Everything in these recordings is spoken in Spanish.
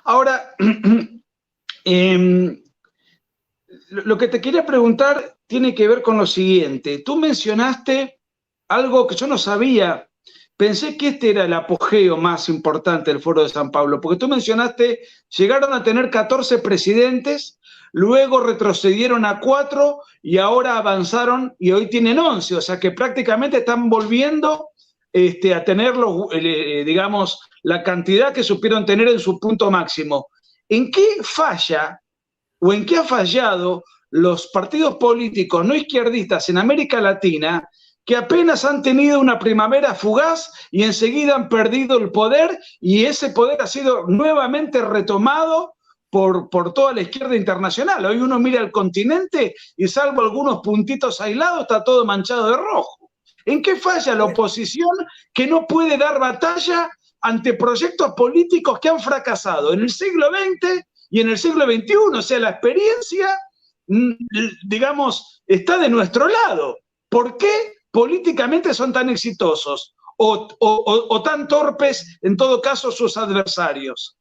Ahora, lo que te quería preguntar tiene que ver con lo siguiente. Tú mencionaste algo que yo no sabía. Pensé que este era el apogeo más importante del Foro de San Pablo, porque tú mencionaste, llegaron a tener 14 presidentes, luego retrocedieron a 4 y ahora avanzaron y hoy tienen 11, o sea que prácticamente están volviendo a tener, digamos, la cantidad que supieron tener en su punto máximo. ¿En qué falla o en qué ha fallado los partidos políticos no izquierdistas en América Latina que apenas han tenido una primavera fugaz y enseguida han perdido el poder y ese poder ha sido nuevamente retomado por toda la izquierda internacional? Hoy uno mira el continente y salvo algunos puntitos aislados está todo manchado de rojo. ¿En qué falla la oposición que no puede dar batalla ante proyectos políticos que han fracasado en el siglo XX y en el siglo XXI? O sea, la experiencia, digamos, está de nuestro lado. ¿Por qué políticamente son tan exitosos o tan torpes, en todo caso, sus adversarios?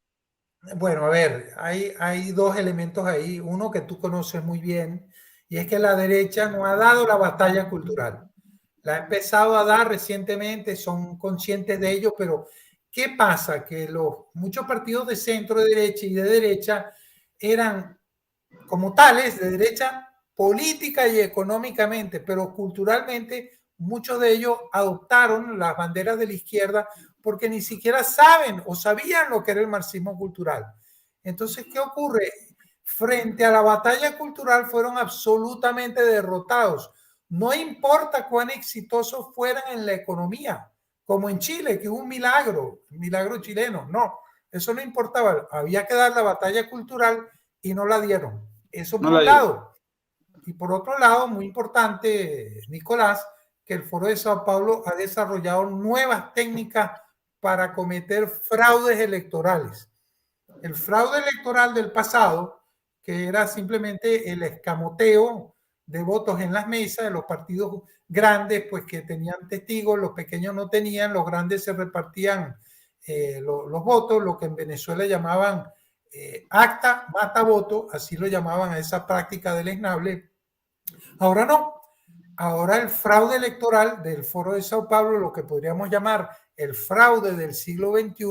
Bueno, a ver, hay dos elementos ahí. Uno que tú conoces muy bien, y es que la derecha no ha dado la batalla cultural. La ha empezado a dar recientemente, son conscientes de ello, pero ¿qué pasa? Que muchos partidos de centro, de derecha y de derecha eran como tales de derecha política y económicamente, pero culturalmente muchos de ellos adoptaron las banderas de la izquierda porque ni siquiera saben o sabían lo que era el marxismo cultural. Entonces, ¿qué ocurre? Frente a la batalla cultural fueron absolutamente derrotados. No importa cuán exitosos fueran en la economía, como en Chile, que es un milagro chileno. No, eso no importaba. Había que dar la batalla cultural y no la dieron. Eso No por la un digo. lado. Y por otro lado, muy importante, Nicolás, que el Foro de Sao Paulo ha desarrollado nuevas técnicas para cometer fraudes electorales. El fraude electoral del pasado, que era simplemente el escamoteo de votos en las mesas de los partidos grandes, pues que tenían testigos, los pequeños no tenían, los grandes se repartían los votos, lo que en Venezuela llamaban acta, mata voto, así lo llamaban a esa práctica deleznable. Ahora no. Ahora el fraude electoral del Foro de Sao Paulo, lo que podríamos llamar el fraude del siglo XXI,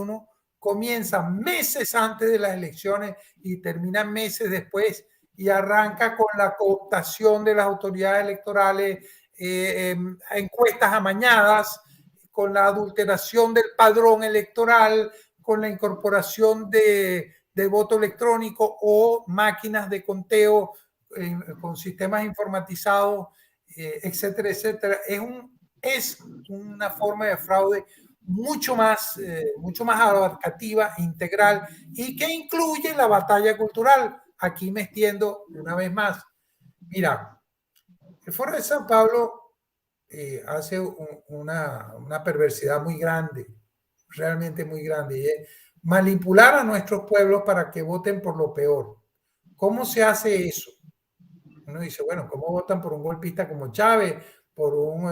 comienza meses antes de las elecciones y termina meses después y arranca con la cooptación de las autoridades electorales, encuestas amañadas, con la adulteración del padrón electoral, con la incorporación de voto electrónico o máquinas de conteo con sistemas informatizados, etcétera, etcétera. Es una forma de fraude mucho más abarcativa, integral y que incluye la batalla cultural. Aquí me extiendo una vez más. Mira, el Foro de San Pablo hace una perversidad muy grande, realmente muy grande, y es manipular a nuestros pueblos para que voten por lo peor. ¿Cómo se hace eso? Uno dice, bueno, ¿cómo votan por un golpista como Chávez, por un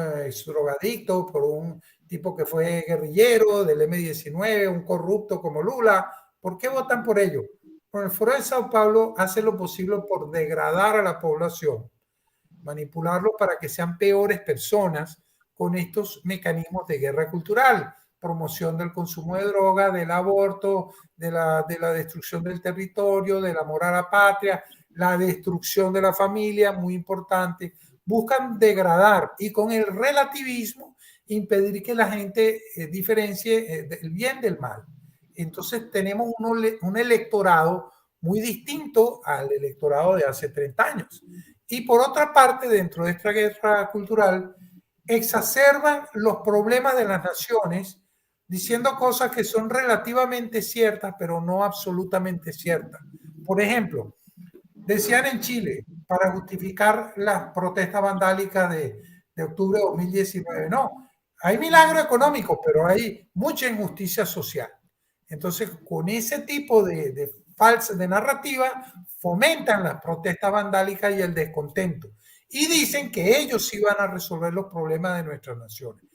drogadicto, por un tipo que fue guerrillero del M-19, un corrupto como Lula? ¿Por qué votan por ello? Bueno, el Foro de Sao Paulo hace lo posible por degradar a la población, manipularlos para que sean peores personas con estos mecanismos de guerra cultural, promoción del consumo de droga, del aborto, de la destrucción del territorio, del amor a la patria, la destrucción de la familia, muy importante. Buscan degradar y con el relativismo impedir que la gente diferencie el bien del mal. Entonces tenemos un electorado muy distinto al electorado de hace 30 años. Y por otra parte, dentro de esta guerra cultural, exacerban los problemas de las naciones diciendo cosas que son relativamente ciertas, pero no absolutamente ciertas. Por ejemplo, decían en Chile, para justificar las protestas vandálicas de octubre de 2019, no, hay milagro económico, pero hay mucha injusticia social. Entonces, con ese tipo de narrativa, fomentan las protestas vandálicas y el descontento. Y dicen que ellos sí van a resolver los problemas de nuestras naciones.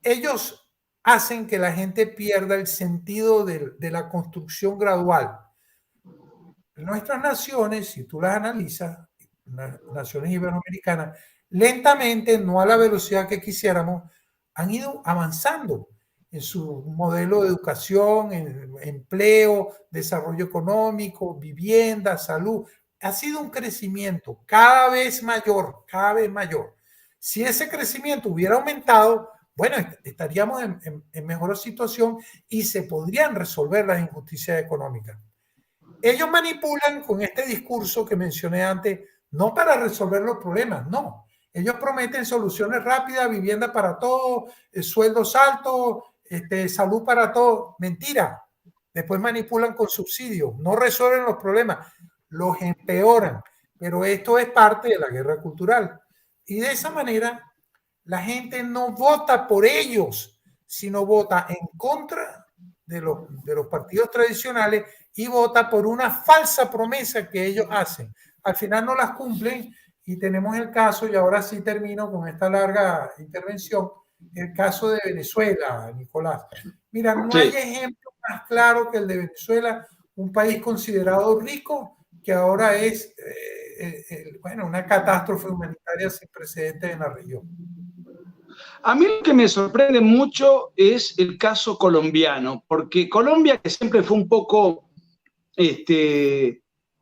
Ellos hacen que la gente pierda el sentido de la construcción gradual. Nuestras naciones, si tú las analizas, las naciones iberoamericanas, lentamente, no a la velocidad que quisiéramos, han ido avanzando en su modelo de educación, en empleo, desarrollo económico, vivienda, salud. Ha sido un crecimiento cada vez mayor, cada vez mayor. Si ese crecimiento hubiera aumentado, bueno, estaríamos en mejor situación y se podrían resolver las injusticias económicas. Ellos manipulan con este discurso que mencioné antes, no para resolver los problemas, no. Ellos prometen soluciones rápidas, vivienda para todos, sueldos altos, salud para todos. Mentira. Después manipulan con subsidios, no resuelven los problemas, los empeoran. Pero esto es parte de la guerra cultural. Y de esa manera, la gente no vota por ellos, sino vota en contra de los partidos tradicionales y vota por una falsa promesa que ellos hacen. Al final no las cumplen y tenemos el caso, y ahora sí termino con esta larga intervención, el caso de Venezuela, Nicolás. Mira, no hay ejemplo más claro que el de Venezuela, un país considerado rico que ahora es bueno, una catástrofe humanitaria sin precedentes en la región. A mí lo que me sorprende mucho es el caso colombiano, porque Colombia, que siempre fue un poco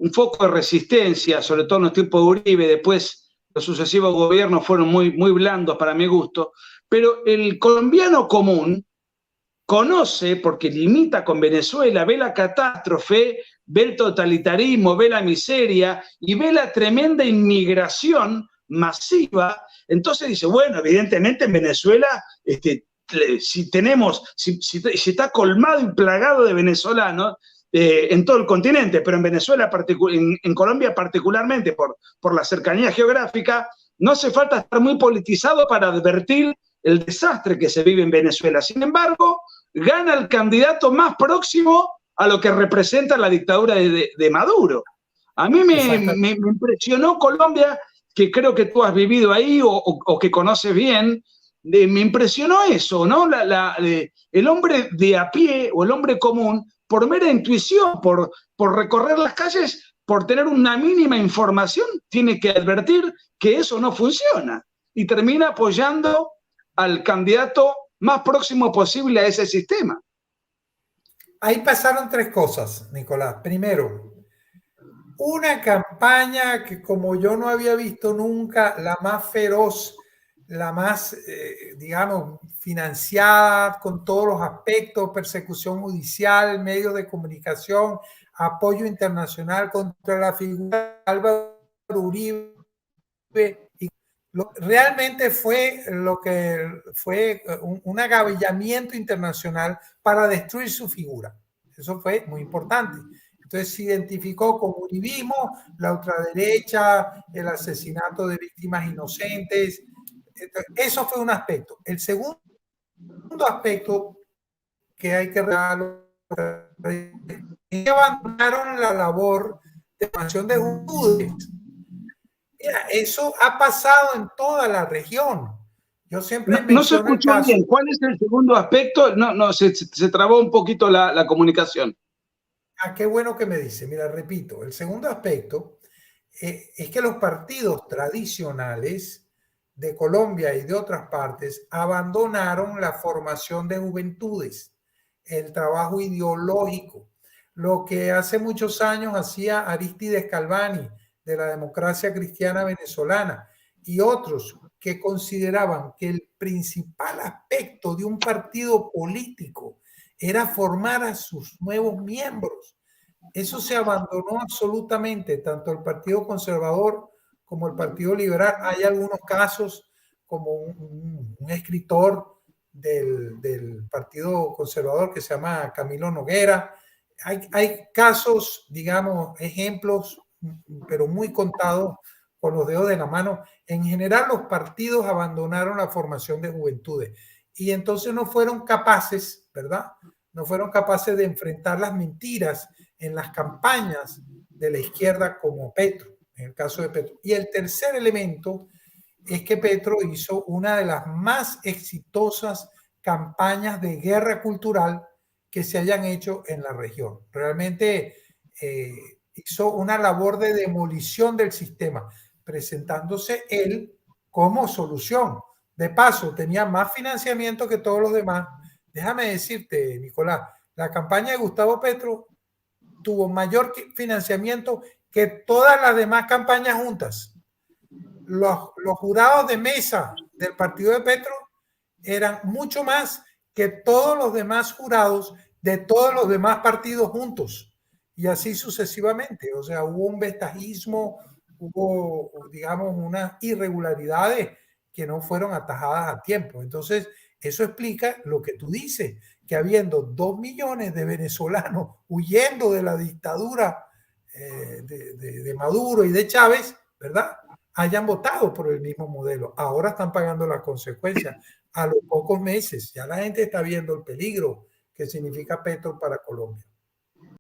un foco de resistencia, sobre todo en los tiempos de Uribe, después los sucesivos gobiernos fueron muy, muy blandos para mi gusto, pero el colombiano común conoce, porque limita con Venezuela, ve la catástrofe, ve el totalitarismo, ve la miseria y ve la tremenda inmigración masiva. Entonces dice, bueno, evidentemente en Venezuela, si está colmado y plagado de venezolanos, en todo el continente, pero en Venezuela, en Colombia particularmente, por la cercanía geográfica, no hace falta estar muy politizado para advertir el desastre que se vive en Venezuela. Sin embargo, gana el candidato más próximo a lo que representa la dictadura de Maduro. A mí me impresionó Colombia, que creo que tú has vivido ahí o que conoces bien. Me impresionó eso, ¿no? El hombre de a pie o el hombre común, por mera intuición, por recorrer las calles, por tener una mínima información, tiene que advertir que eso no funciona y termina apoyando al candidato más próximo posible a ese sistema. Ahí pasaron tres cosas, Nicolás. Primero, una campaña que como yo no había visto nunca, la más feroz, la más, digamos, financiada con todos los aspectos, persecución judicial, medios de comunicación, apoyo internacional contra la figura de Álvaro Uribe. Y realmente fue lo que fue un agavillamiento internacional para destruir su figura. Eso fue muy importante. Entonces se identificó con uribismo, la ultraderecha, el asesinato de víctimas inocentes. Eso fue un aspecto. El segundo aspecto que hay que resaltar es que abandonaron la labor de formación de juventudes. Mira, eso ha pasado en toda la región. Yo siempre no se escuchó bien. ¿Cuál es el segundo aspecto? No, se trabó un poquito la comunicación. Ah, qué bueno que me dice. Mira, repito, el segundo aspecto es que los partidos tradicionales de Colombia y de otras partes abandonaron la formación de juventudes, el trabajo ideológico, lo que hace muchos años hacía Aristides Calvani de la Democracia Cristiana Venezolana y otros que consideraban que el principal aspecto de un partido político era formar a sus nuevos miembros. Eso se abandonó absolutamente, tanto el Partido Conservador como el Partido Liberal. Hay algunos casos, como un escritor del Partido Conservador que se llama Camilo Noguera. Hay casos, digamos, ejemplos, pero muy contados con los dedos de la mano. En general, los partidos abandonaron la formación de juventudes y entonces no fueron capaces, ¿verdad? No fueron capaces de enfrentar las mentiras en las campañas de la izquierda como Petro, en el caso de Petro. Y el tercer elemento es que Petro hizo una de las más exitosas campañas de guerra cultural que se hayan hecho en la región. Realmente hizo una labor de demolición del sistema, presentándose él como solución. De paso, tenía más financiamiento que todos los demás. Déjame decirte, Nicolás, la campaña de Gustavo Petro tuvo mayor financiamiento que todas las demás campañas juntas. Los jurados de mesa del partido de Petro eran mucho más que todos los demás jurados de todos los demás partidos juntos. Y así sucesivamente. O sea, hubo un ventajismo, hubo, digamos, unas irregularidades que no fueron atajadas a tiempo. Entonces, eso explica lo que tú dices, que habiendo 2 millones de venezolanos huyendo de la dictadura de Maduro y de Chávez, ¿verdad?, hayan votado por el mismo modelo. Ahora están pagando las consecuencias. A los pocos meses ya la gente está viendo el peligro que significa Petro para Colombia.